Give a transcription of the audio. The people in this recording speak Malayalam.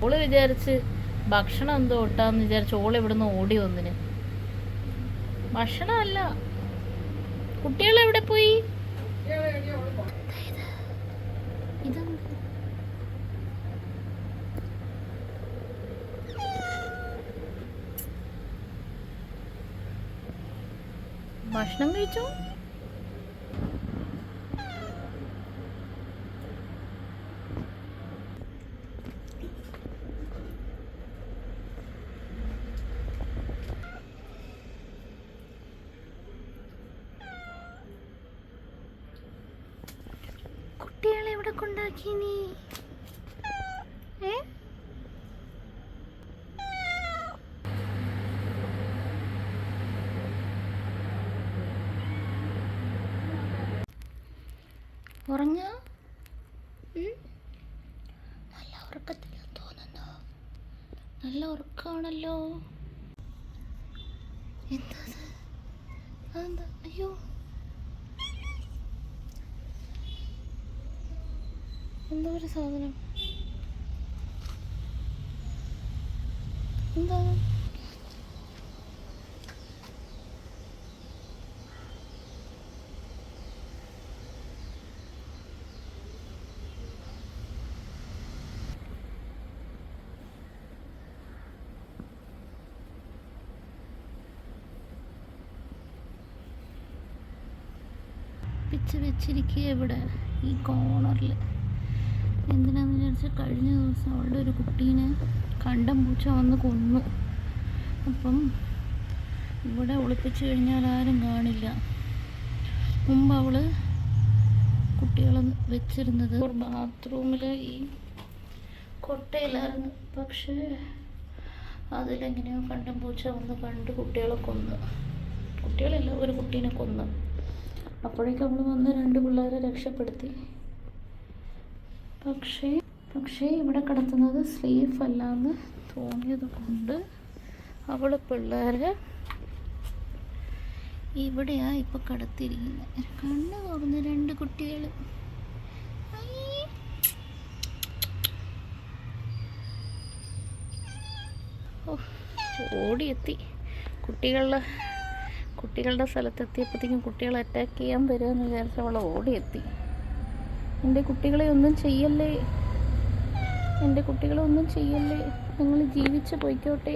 ഓള് വിചാരിച്ച് ഭക്ഷണം എന്തോ ഇട്ടാന്ന് വിചാരിച്ച് ഓള് ഇവിടുന്ന് ഓടി വന്നിന്. ഭക്ഷണമല്ല. കുട്ടികളെവിടെ പോയി? ഭക്ഷണം കഴിച്ചോ? കുട്ടികളെ എവിടെ കൊണ്ടാക്കി നീ? ഉറങ്ങ? നല്ല ഉറക്കത്തിലാ തോന്നുന്നു. നല്ല ഉറക്കമാണല്ലോ. എന്താ അതെന്താ? അയ്യോ, എന്തോ ഒരു സാധനം. എന്താ? വെച്ചിരിക്കുക ഇവിടെ ഈ കോർണറിൽ. എന്തിനാന്ന് വിചാരിച്ചാൽ കഴിഞ്ഞ ദിവസം അവളുടെ ഒരു കുട്ടീനെ കണ്ടം പൂച്ച വന്ന് കൊന്നു. അപ്പം ഇവിടെ ഒളിപ്പിച്ചു കഴിഞ്ഞാൽ ആരും കാണില്ല. മുമ്പ് അവൾ കുട്ടികളെ വെച്ചിരുന്നത് ബാത്റൂമിൽ ഈ കൊട്ടയിലായിരുന്നു. പക്ഷേ അതിലെങ്ങനെയോ കണ്ടം പൂച്ച വന്ന് കണ്ട് കുട്ടികളെ കൊന്നു. കുട്ടികളല്ല, ഒരു കുട്ടീനെ കൊന്നു. അപ്പോഴേക്കും അവൾ വന്ന് 2 പിള്ളേരെ രക്ഷപ്പെടുത്തി. പക്ഷേ ഇവിടെ കിടത്തുന്നത് സേഫ് അല്ലാന്ന് തോന്നിയത് കൊണ്ട് അവൾ പിള്ളേരെ ഇവിടെയാ ഇപ്പം കിടത്തിയിരിക്കുന്നത്. കണ്ണ് തുറന്ന് 2 കുട്ടികൾ. ഓടിയെത്തി. കുട്ടികളുടെ സ്ഥലത്തെത്തിയപ്പോഴത്തേക്കും കുട്ടികളെ അറ്റാക്ക് ചെയ്യാൻ വരുമെന്ന് വിചാരിച്ച് അവൾ ഓടിയെത്തി. എൻ്റെ കുട്ടികളെ ഒന്നും ചെയ്യല്ലേ, എൻ്റെ കുട്ടികളെ ഒന്നും ചെയ്യല്ലേ, നിങ്ങൾ ജീവിച്ച് പോയിക്കോട്ടെ.